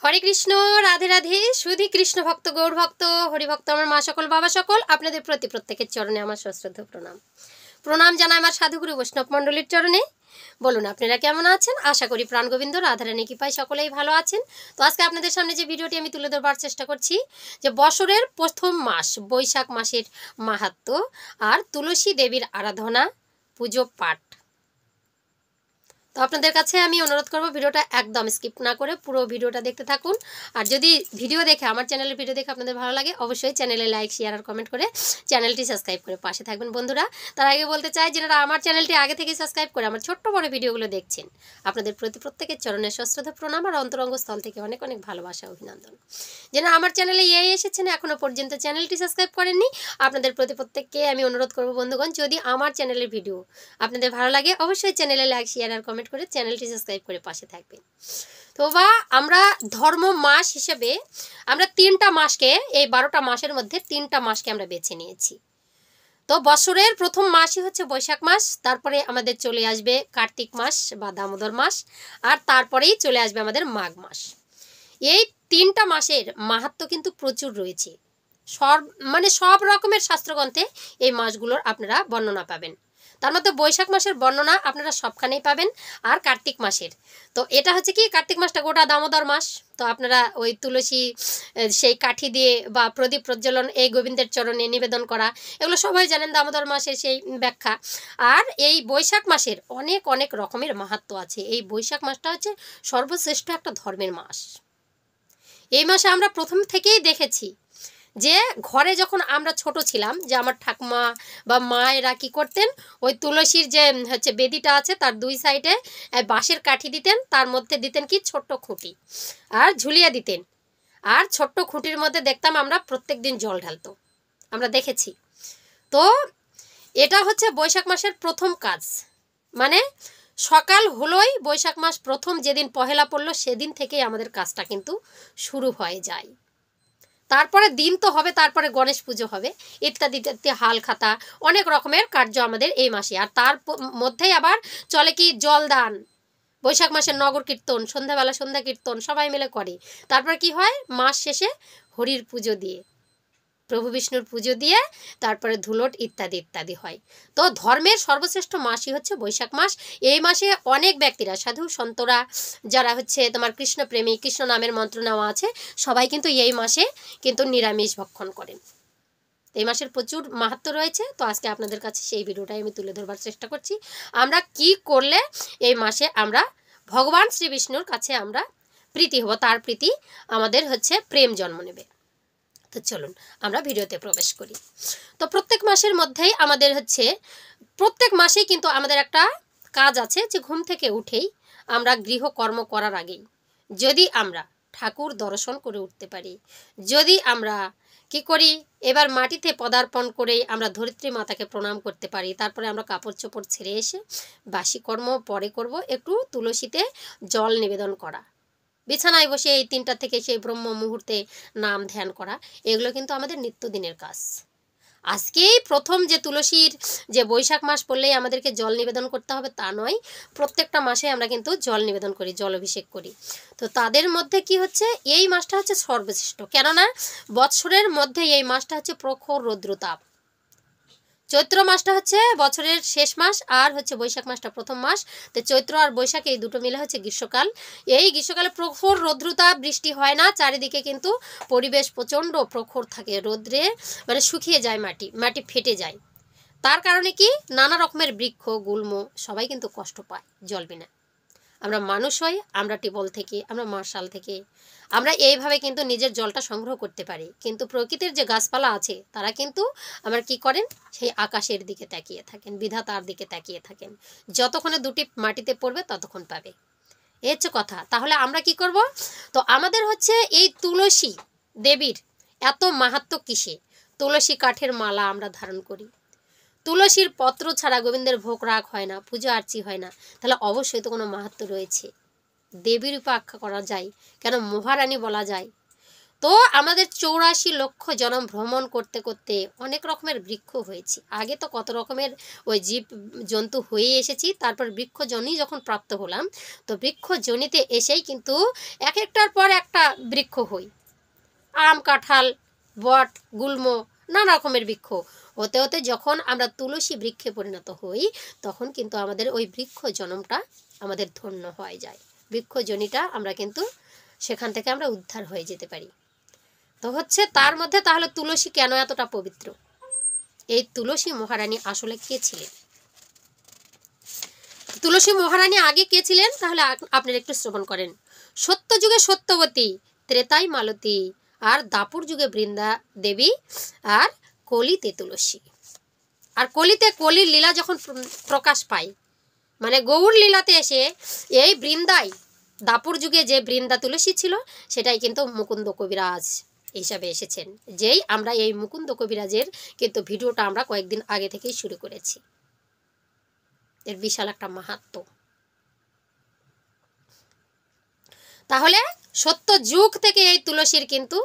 হরে কৃষ্ণ, রাধে রাধে। শুধু কৃষ্ণ ভক্ত, গৌর ভক্ত, হরিভক্ত, আমার মা সকল, বাবা সকল, আপনাদের প্রতি প্রত্যেকের চরণে আমার সশ্রদ্ধ প্রণাম। প্রণাম জানাই আমার সাধুগুরু বৈষ্ণব মণ্ডলীর চরণে। বলুন আপনারা কেমন আছেন? আশা করি প্রাণগোবিন্দ রাধারানী কৃপায় সকলেই ভালো আছেন। তো আজকে আপনাদের সামনে যে ভিডিওটি আমি তুলে ধরবার চেষ্টা করছি, যে বছরের প্রথম মাস বৈশাখ মাসের মাহাত্ম্য আর তুলসী দেবীর আরাধনা, পুজো পাঠ। তো আপনাদের কাছে আমি অনুরোধ করব ভিডিওটা একদম স্কিপ না করে পুরো ভিডিওটা দেখতে থাকুন। আর যদি ভিডিও দেখে, আমার চ্যানেলের ভিডিও দেখে আপনাদের ভালো লাগে, অবশ্যই চ্যানেলে লাইক, শেয়ার আর কমেন্ট করে চ্যানেলটি সাবস্ক্রাইব করে পাশে থাকবেন বন্ধুরা। তার আগে বলতে চাই, যারা আমার চ্যানেলটি আগে থেকে সাবস্ক্রাইব করে আমার ছোট্ট বড় ভিডিওগুলো দেখছেন, আপনাদের প্রতি প্রত্যেকের চরণে সশ্রদ্ধ প্রণাম আর অন্তরঙ্গ স্থল থেকে অনেক অনেক ভালোবাসা, অভিনন্দন। যারা আমার চ্যানেলে এসেছেন এখনও পর্যন্ত চ্যানেলটি সাবস্ক্রাইব করেননি, আপনাদের প্রতি প্রত্যেককে আমি অনুরোধ করব বন্ধুগণ, যদি আমার চ্যানেলের ভিডিও আপনাদের ভালো লাগে, অবশ্যই চ্যানেলে লাইক, শেয়ার আর কমেন্ট করে চ্যানেলটি সাবস্ক্রাইব করে পাশে থাকবেন। তো আমরা ধর্ম মাস হিসেবে আমরা 3টা মাসকে, এই 12টা মাসের মধ্যে 3টা মাসকে আমরা বেছে নিয়েছি। তো বছরের প্রথম মাসই হচ্ছে বৈশাখ মাস, তারপরে আমাদের চলে আসবে কার্তিক মাস বা দামোদর মাস, আর তারপরেই চলে আসবে আমাদের মাঘ মাস। এই 3টা মাসের মাহাত্ম্য কিন্তু প্রচুর রয়েছে। সব রকমের শাস্ত্রগ্রন্থে এই মাসগুলোর আপনারা বর্ণনা পাবেন। তার মধ্যে বৈশাখ মাসের বর্ণনা আপনারা সবখানেই পাবেন, আর কার্তিক মাসের। তো এটা হচ্ছে কি, কার্তিক মাসটা গোটা দামোদর মাস। তো আপনারা ওই তুলসী সেই কাঠি দিয়ে বা প্রদীপ প্রজ্বলন, এই গোবিন্দের চরণে নিবেদন করা, এগুলো সবাই জানেন, দামোদর মাসের সেই ব্যাখ্যা। আর এই বৈশাখ মাসের অনেক অনেক রকমের মাহাত্ম্য আছে। এই বৈশাখ মাসটা হচ্ছে সর্বশ্রেষ্ঠ একটা ধর্মের মাস। এই মাসে আমরা প্রথম থেকেই দেখেছি যে ঘরে যখন আমরা ছোট ছিলাম, যে আমার ঠাকুমা বা মায়েরা কি করতেন, ওই তুলসীর যে হচ্ছে বেদিটা আছে তার 2 সাইডে বাঁশের কাঠি দিতেন, তার মধ্যে দিতেন কি ছোট্ট খুঁটি, আর ঝুলিয়ে দিতেন। আর ছোট্ট খুঁটির মধ্যে দেখতাম আমরা প্রত্যেক দিন জল ঢালতো, আমরা দেখেছি। তো এটা হচ্ছে বৈশাখ মাসের প্রথম কাজ। মানে সকাল হলোই বৈশাখ মাস প্রথম যেদিন পহেলা পড়লো, সেদিন থেকেই আমাদের কাজটা কিন্তু শুরু হয়ে যায়। তারপরে দিন তো হবে, তারপরে গণেশ পুজো হবে, ইত্যাদি ইত্যাদি, হাল খাতা, অনেক রকমের কার্য আমাদের এই মাসে। আর তার মধ্যেই আবার চলে কি জলদান, বৈশাখ মাসের নগর কীর্তন, সন্ধ্যাবেলা সন্ধ্যা কীর্তন সবাই মিলে করে। তারপর কি হয়, মাস শেষে হরির পুজো দিয়ে, প্রভু বিষ্ণুর পুজো দিয়ে তারপরে ধুলোট ইত্যাদি ইত্যাদি হয়। তো ধর্মের সর্বশ্রেষ্ঠ মাসই হচ্ছে বৈশাখ মাস। এই মাসে অনেক ব্যক্তিরা, সাধু সন্তরা, যারা হচ্ছে তোমার কৃষ্ণপ্রেমী, কৃষ্ণ নামের মন্ত্র নেওয়া আছে, সবাই কিন্তু এই মাসে কিন্তু নিরামিষ ভক্ষণ করেন। এই মাসের প্রচুর মাহাত্ম্য রয়েছে। তো আজকে আপনাদের কাছে সেই ভিডিওটাই আমি তুলে ধরবার চেষ্টা করছি, আমরা কি করলে এই মাসে আমরা ভগবান শ্রী বিষ্ণুর কাছে আমরা প্রীতি হব, তার প্রীতি আমাদের হচ্ছে প্রেম জন্ম নেবে। তো চলুন আমরা ভিডিওতে প্রবেশ করি। তো প্রত্যেক মাসের মধ্যেই আমাদের হচ্ছে, প্রত্যেক মাসেই কিন্তু আমাদের একটা কাজ আছে, যে ঘুম থেকে উঠেই আমরা গৃহকর্ম করার আগেই যদি আমরা ঠাকুর দর্শন করে উঠতে পারি, যদি আমরা কি করি, এবার মাটিতে পদার্পণ করেই আমরা ধরিত্রী মাতাকে প্রণাম করতে পারি, তারপরে আমরা কাপড় চোপড় ছেড়ে এসে বাসি কর্ম পরে করব, একটু তুলসীতে জল নিবেদন করা, বিছানায় বসে এই 3টা থেকে সেই ব্রহ্ম মুহূর্তে নাম ধ্যান করা, এগুলো কিন্তু আমাদের নিত্যদিনের কাজ। আজকেই প্রথম যে তুলসীর যে বৈশাখ মাস পড়লেই আমাদেরকে জল নিবেদন করতে হবে তা নয়, প্রত্যেকটা মাসে আমরা কিন্তু জল নিবেদন করি, জল অভিষেক করি। তো তাদের মধ্যে কি হচ্ছে, এই মাসটা হচ্ছে সর্বশ্রেষ্ঠ, কেননা বৎসরের মধ্যে এই মাসটা হচ্ছে প্রখর রৌদ্রতাপ। চৈত্র মাসটা হচ্ছে বছরের শেষ মাস, আর হচ্ছে বৈশাখ মাসটা প্রথম মাস। তো চৈত্র আর বৈশাখ এই দুটো মিলে হচ্ছে গ্রীষ্মকাল। এই গ্রীষ্মকালে প্রখর রৌদ্রতাপ, বৃষ্টি হয় না, চারিদিকে কিন্তু পরিবেশ প্রচণ্ড প্রখর থাকে, রৌদ্রে মানে শুকিয়ে যায়, মাটি ফেটে যায়। তার কারণে কি, নানা রকমের বৃক্ষ গুল্ম সবাই কিন্তু কষ্ট পায় জল বিনা। আমরা মানুষ হই, আমরা টিউবওয়েল থেকে, আমরা মার্শাল থেকে, আমরা এইভাবে কিন্তু নিজের জলটা সংগ্রহ করতে পারি। কিন্তু প্রকৃতির যে গাছপালা আছে তারা কিন্তু আমরা কি করেন, সেই আকাশের দিকে তাকিয়ে থাকেন, বিধাতার দিকে তাকিয়ে থাকেন, যতক্ষণে দুটি মাটিতে পড়বে ততক্ষণ পাবে। এই হচ্ছে কথা। তাহলে আমরা কি করব, তো আমাদের হচ্ছে এই তুলসী দেবীর এত মাহাত্ম্য কিসে, তুলসী কাঠের মালা আমরা ধারণ করি, তুলসীর পত্র ছাড়া গোবিন্দের ভোগ রাগ হয় না, পূজা আরচি হয় না, তাহলে অবশ্যই তো কোনো মাহাত্ম্য রয়েছে। দেবী রূপে আখ্যা করা যায়, কেন মহারানী বলা যায়। তো আমাদের 84 লক্ষ জনম ভ্রমণ করতে করতে অনেক রকমের বৃক্ষ হয়েছি। আগে তো কত রকমের ওই জীব জন্তু হয়ে এসেছি, তারপর বৃক্ষজনই যখন প্রাপ্ত হলাম, তো বৃক্ষজনিতে এসেই কিন্তু এক একটার পর একটা বৃক্ষ হই। আম, কাঁঠাল, বট, গুল্ম, নানা রকমের বৃক্ষ হতে হতে যখন আমরা তুলসী বৃক্ষে পরিণত হই, তখন কিন্তু আমাদের ওই বৃক্ষ জনমটা আমাদের ধন্য হয়ে যায়। বৃক্ষজনিটা আমরা কিন্তু সেখান থেকে আমরা উদ্ধার হয়ে যেতে পারি। তো হচ্ছে তার মধ্যে তাহলে তুলসী কেন এতটা পবিত্র? এই তুলসী মহারানী আসলে কে ছিলেন? তুলসী মহারানী আগে কে ছিলেন তাহলে আপনারা একটু শ্রবণ করেন। সত্যযুগে সত্যবতী, ত্রেতায় মালতী, আর দাপুর যুগে বৃন্দা দেবী, আর কলিতে তুলসী। আর কলিতে কলির লীলা যখন প্রকাশ পায়, মানে গৌর লীলাতে এসে এই বৃন্দায় দাপুর যুগে যে বৃন্দা তুলসী ছিল, সেটাই কিন্তু মুকুন্দ কবিরাজ হিসাবে এসেছেন। যেই আমরা এই মুকুন্দ কবিরাজের কিন্তু ভিডিওটা আমরা কয়েকদিন আগে থেকেই শুরু করেছি। এর বিশাল একটা মাহাত্ম্য। তাহলে সত্য যুগ থেকে এই তুলসীর কিন্তু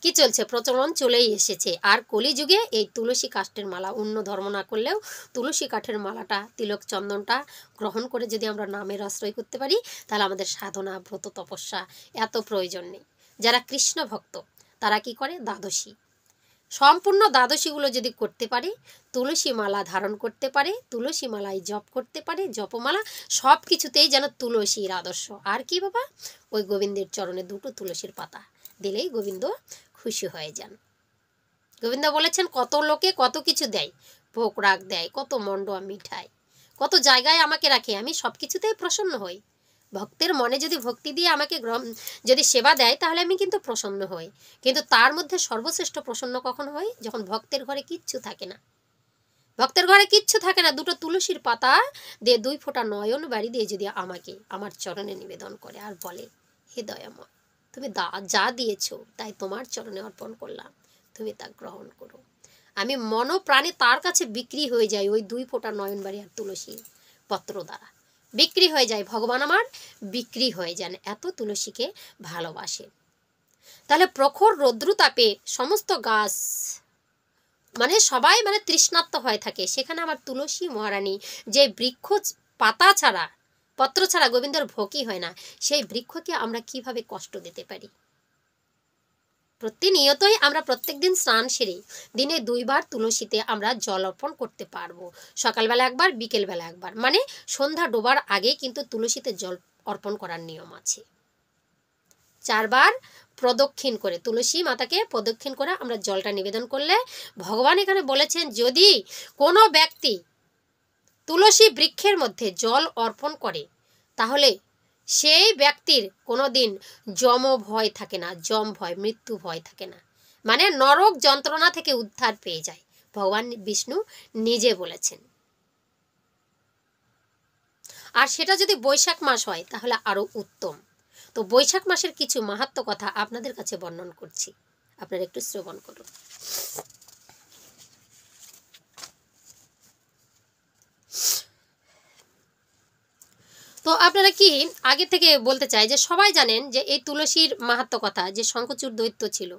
কি চলছে, প্রচলন চলেই এসেছে। আর কলিযুগে এই তুলসী কাষ্ঠের মালা, অন্য ধর্ম না করলেও তুলসী কাঠের মালাটা, তিলক চন্দনটা গ্রহণ করে যদি আমরা নামের আশ্রয় করতে পারি, তাহলে আমাদের সাধনা, ব্রত, তপস্যা এত প্রয়োজন নেই। যারা কৃষ্ণ ভক্ত তারা কি করে, দ্বাদশী, সম্পূর্ণ দ্বাদশীগুলো যদি করতে পারে, তুলসী মালা ধারণ করতে পারে, তুলসী মালায় জপ করতে পারে, জপমালা সব কিছুতেই যেন তুলসীর আদর্শ। আর কি বাবা, ওই গোবিন্দের চরণে দুটো তুলসীর পাতা দিলেই গোবিন্দ খুশি হয়ে যান। গোবিন্দ বলেছেন কত লোকে কত কিছু দেয়, ভোগ রাগ দেয়, কত মন্ডা মিঠাই, কত জায়গায় আমাকে রাখে, আমি সব কিছুতেই প্রসন্ন হই। ভক্তের মনে যদি ভক্তি দিয়ে আমাকে যদি সেবা দেয়, তাহলে আমি কিন্তু প্রসন্ন হই। কিন্তু তার মধ্যে সর্বশ্রেষ্ঠ প্রসন্ন কখন হই, যখন ভক্তের ঘরে কিচ্ছু থাকে না। ভক্তের ঘরে কিচ্ছু থাকে না, দুটো তুলসীর পাতা দিয়ে 2 ফোঁটা নয়ন বাড়ি দিয়ে যদি আমাকে আমার চরণে নিবেদন করে আর বলে, হে দয়াময়, তুমি যা দিয়েছো তাই তোমার চরণে অর্পণ করলাম, তুমি তা গ্রহণ করো। আমি মন প্রাণে তার কাছে বিক্রি হয়ে যাই ওই 2 ফোঁটা নয়ন বাড়ি আর তুলসী পত্র দ্বারা বিক্রি হয়ে যায়। ভগবান আমার বিক্রি হয়ে যান, এত তুলসীকে ভালোবাসে। তাহলে প্রখর রৌদ্রতাপে সমস্ত গাছ মানে সবাই মানে তৃষ্ণার্ত হয়ে থাকে, সেখানে আমার তুলসী মহারানী যে বৃক্ষ পাতা ছাড়া, পত্র ছাড়া গোবিন্দর ভোগই হয় না, সেই বৃক্ষকে আমরা কিভাবে কষ্ট দিতে পারি? প্রতিনিয়তই আমরা প্রত্যেকদিন স্নান সেরে দিনে 2 বার তুলসীতে আমরা জল অর্পণ করতে পারবো। সকালবেলা একবার, বিকেলবেলা একবার, মানে সন্ধ্যা ডোবার আগে কিন্তু তুলসীতে জল অর্পণ করার নিয়ম আছে। 4 বার প্রদক্ষিণ করে, তুলসী মাতাকে প্রদক্ষিণ করে আমরা জলটা নিবেদন করলে, ভগবান এখানে বলেছেন যদি কোনো ব্যক্তি তুলসী বৃক্ষের মধ্যে জল অর্পণ করে, তাহলে সেই ব্যক্তির কোনোদিন যম ভয় থাকে না, যম ভয়, মৃত্যু ভয় থাকে না, মানে নরক যন্ত্রণা থেকে উদ্ধার পেয়ে যায়। ভগবান বিষ্ণু নিজে বলেছেন। আর সেটা যদি বৈশাখ মাস হয় তাহলে আরো উত্তম। তো বৈশাখ মাসের কিছু মাহাত্ম্য কথা আপনাদের কাছে বর্ণন করছি, আপনারা একটু শ্রবণ করুন। তো আপনারা কি আগে থেকে বলতে চাই যে সবাই জানেন যে এই তুলসীর মাহাত্ম্য কথা, যে শঙ্খচূড় দৈত্য ছিল,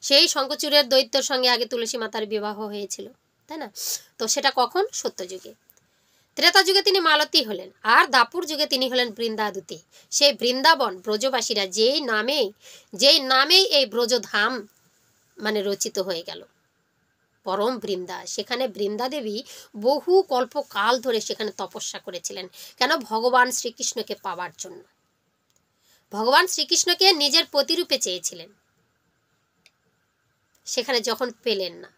সেই শঙ্খচূড়ের দৈত্যর সঙ্গে আগে তুলসী মাতার বিবাহ হয়েছিল, তাই না? তো সেটা কখন? সত্যযুগে। ত্রেতা যুগে তিনি মালতী হলেন, আর দাপুর যুগে তিনি হলেন বৃন্দাদূতী। সেই বৃন্দাবন ব্রজবাসীরা যেই নামেই এই ব্রজধাম মানে রচিত হয়ে গেল, পরম বৃন্দা, সেখানে বৃন্দা দেবী বহু কল্পকাল ধরে সেখানে তপস্যা করেছিলেন। কেন? ভগবান শ্রীকৃষ্ণকে পাওয়ার জন্য। ভগবান শ্রীকৃষ্ণকে নিজের প্রতিরূপে চেয়েছিলেন, সেখানে যখন পেলেন না,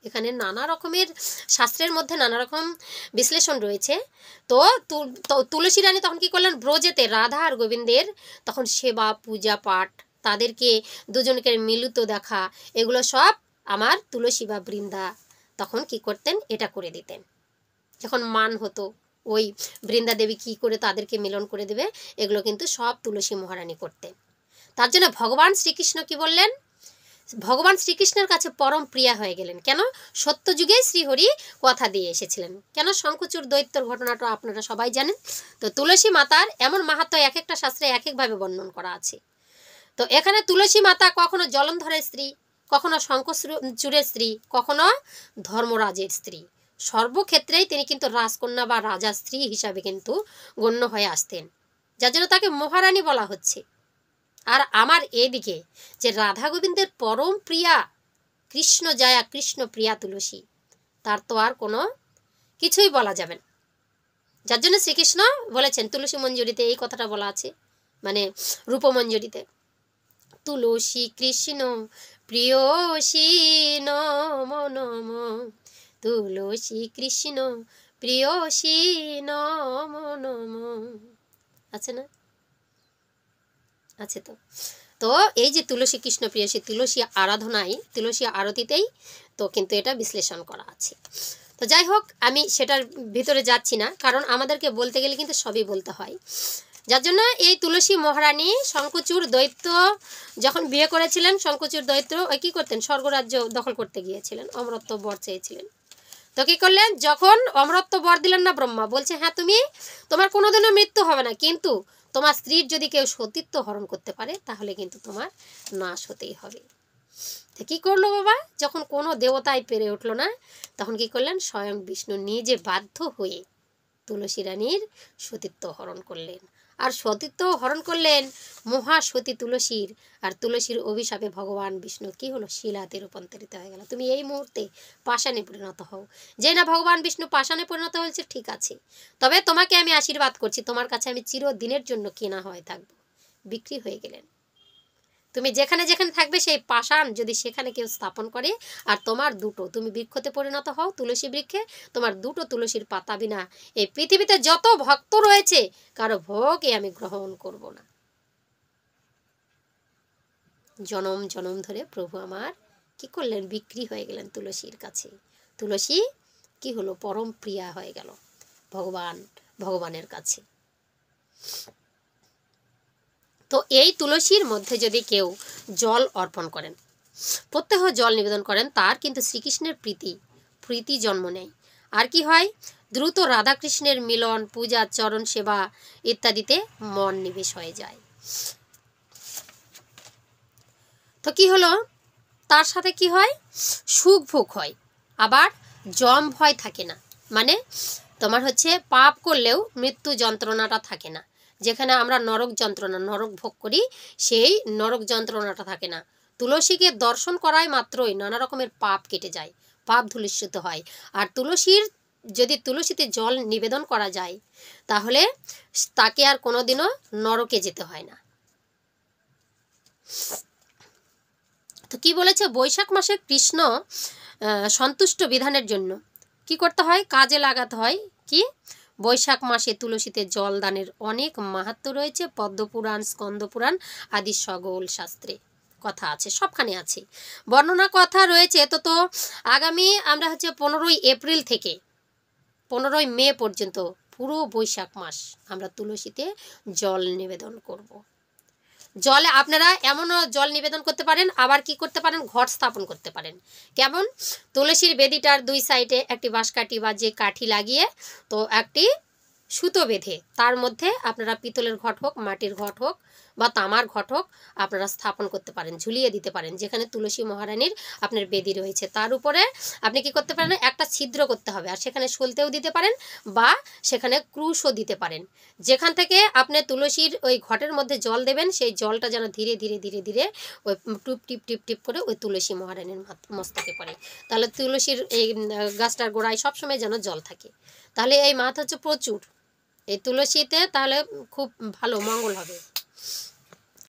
এখানে নানা রকমের শাস্ত্রের মধ্যে নানা রকম বিশ্লেষণ রয়েছে। তো তুলসী রানী তখন কি করলেন, ব্রজেতে রাধা আর গোবিন্দের তখন সেবা, পূজা পাঠ, তাদেরকে দুজনকে মিলিত দেখা, এগুলো সব আমার তুলসী বা বৃন্দা তখন কি করতেন, এটা করে দিতেন। যখন মান হতো, ওই বৃন্দা দেবী কি করে তাদেরকে মিলন করে দেবে, এগুলো কিন্তু সব তুলসী মহারানী করতেন। তার জন্য ভগবান শ্রীকৃষ্ণ কি বললেন, ভগবান শ্রীকৃষ্ণের কাছে পরম প্রিয়া হয়ে গেলেন। কেন? সত্যযুগেই শ্রীহরি কথা দিয়ে এসেছিলেন। কেন? শঙ্খচূড় দৈত্যর ঘটনাটা আপনারা সবাই জানেন। তো তুলসী মাতার এমন মাহাত্ম্য এক একটা শাস্ত্রে এক একভাবে বর্ণন করা আছে। তো এখানে তুলসী মাতা কখনো জলন্ধরের স্ত্রী, কখনো শঙ্খচূড়ের স্ত্রী, কখনো ধর্মরাজের স্ত্রী, সর্বক্ষেত্রেই তিনি কিন্তু রাজকন্যা বা রাজার স্ত্রী হিসাবে কিন্তু গণ্য হয়ে আসতেন, যার জন্য তাকে মহারানী বলা হচ্ছে। আর আমার এদিকে যে রাধা গোবিন্দের পরম প্রিয়া কৃষ্ণ জয়া কৃষ্ণ প্রিয়া তুলসী, তার তো আর কোনো কিছুই বলা যাবে না। যার জন্য শ্রীকৃষ্ণ বলেছেন, তুলসী মঞ্জুরিতে এই কথাটা বলা আছে, মানে রূপমঞ্জুরিতে, তুলসী কৃষ্ণ প্রিয়সী নমো নমো, তুলসী কৃষ্ণ প্রিয়সী নমো নমো, আছে না? আছে তো। তো এই যে তুলসী কৃষ্ণ প্রিয়সী, তুলসী আরাধনায়, তুলসী আরতিতেই তো কিন্তু এটা বিশ্লেষণ করা আছে। তো যাই হোক, আমি সেটার ভিতরে যাচ্ছি না, কারণ আমাদেরকে বলতে গেলে কিন্তু সবই বলতে হয়। যার জন্য এই তুলসী মহারানী শঙ্খচূড় দৈত্য যখন বিয়ে করেছিলেন, শঙ্খচূড় দৈত্য ওই কী করতেন, স্বর্গরাজ্য দখল করতে গিয়েছিলেন, অমরত্ব বর চেয়েছিলেন। তো কী করলেন, যখন অমরত্ব বর দিলেন না ব্রহ্মা, বলছে হ্যাঁ তুমি, তোমার কোনোদিনও মৃত্যু হবে না, কিন্তু তোমার স্ত্রীর যদি কেউ সতীত্ব হরণ করতে পারে তাহলে কিন্তু তোমার নাশ হতেই হবে। তো কী করলো বাবা, যখন কোনো দেবতাই পেরে উঠলো না, তখন কি করলেন, স্বয়ং বিষ্ণু নিজে বাধ্য হয়ে তুলসী রানীর সতীত্ব হরণ করলেন। আর সতীত্ব হরণ করলেন মহাসতী তুলসীর। আর তুলসীর অভিশাপে ভগবান বিষ্ণু কি হলো, শিলাতে রূপান্তরিত হয়ে গেল। তুমি এই মুহূর্তে পাষাণে পরিণত হও। যে না ভগবান বিষ্ণু পাষাণে পরিণত হয়েছে, ঠিক আছে, তবে তোমাকে আমি আশীর্বাদ করছি, তোমার কাছে আমি চিরদিনের জন্য কেনা হয়ে থাকবো। বিক্রি হয়ে গেলেন। তুমি যেখানে যেখানে থাকবে সেই পাষাণ যদি সেখানে কেউ স্থাপন করে, আর তোমার দুটো, তুমি বৃক্ষতে পরিণত হও, তুলসী বৃক্ষে, তোমার দুটো তুলসীর পাতা বিনা এই পৃথিবীতে যত ভক্ত রয়েছে কারো ভোগই আমি গ্রহণ করব না। জনম জনম ধরে প্রভু আমার কি করলেন, বিক্রি হয়ে গেলেন তুলসীর কাছে। তুলসী কি হলো, পরম প্রিয়া হয়ে গেল ভগবানের কাছে। তো এই তুলসীর মধ্যে যদি কেউ জল অর্পণ করেন, প্রত্যহ জল নিবেদন করেন, তার কিন্তু শ্রীকৃষ্ণের প্রীতি জন্ম নেয়। আর কি হয়, দ্রুত রাধাকৃষ্ণের মিলন, পূজা, চরণ সেবা ইত্যাদিতে মন নিবেশ হয়ে যায়। তো কি হলো, তার সাথে কি হয়, সুখ ভোগ হয়, আবার জম ভয় থাকে না। মানে তোমার হচ্ছে পাপ করলেও মৃত্যু যন্ত্রণাটা থাকে না। যেখানে আমরা নরক যন্ত্রণা, নরক ভোগ করি, সেই নরক যন্ত্রণাটা থাকে না। তুলসীকে দর্শন করায় মাত্রই নানা রকমের পাপ কেটে যায়, পাপ ধূলিসাৎ হয়। আর যদি তুলসীতে জল নিবেদন করা যায়, তাহলে তাকে আর কোনোদিনও নরকে যেতে হয় না। তো কি বলেছে, বৈশাখ মাসে কৃষ্ণ সন্তুষ্ট বিধানের জন্য কি করতে হয়, কাজে লাগাতে হয়। কি, বৈশাখ মাসে তুলসীতে জল দানের অনেক মাহাত্ম্য রয়েছে। পদ্মপুরাণ, স্কন্দপুরাণ আদি সকল শাস্ত্রে কথা আছে, সবখানে আছে, বর্ণনা কথা রয়েছে। তো আগামী আমরা হচ্ছে 15ই এপ্রিল থেকে 15ই মে পর্যন্ত পুরো বৈশাখ মাস আমরা তুলসীতে জল নিবেদন করব। জলে আপনারা এমনও জল নিবেদন করতে পারেন, আবার কি করতে পারেন, ঘট স্থাপন করতে পারেন। কেমন, তুলসীর বেদিটার দুই সাইডে একটি বাঁশকাঠি বা যে কাঠি লাগিয়ে, তো একটি সুতো বেঁধে তার মধ্যে আপনারা পিতলের ঘট হোক, মাটির ঘট হোক বা তামার ঘট হোক, আপনারা স্থাপন করতে পারেন, ঝুলিয়ে দিতে পারেন। যেখানে তুলসী মহারানীর আপনার বেদি রয়েছে তার উপরে আপনি কি করতে পারেন, একটা ছিদ্র করতে হবে, আর সেখানে সলতেও দিতে পারেন বা সেখানে ক্রুশও দিতে পারেন। যেখান থেকে আপনি তুলসীর ওই ঘটের মধ্যে জল দেবেন, সেই জলটা যেন ধীরে ধীরে ধীরে ধীরে ওই টুপ টিপ টিপ টিপ করে ওই তুলসী মহারানীর মস্তকে পড়ে। তাহলে তুলসীর এই গাছটার গোড়ায় সবসময় যেন জল থাকে। তাহলে এই মাথা হচ্ছে প্রচুর এই তুলসীতে, তাহলে খুব ভালো মঙ্গল হবে।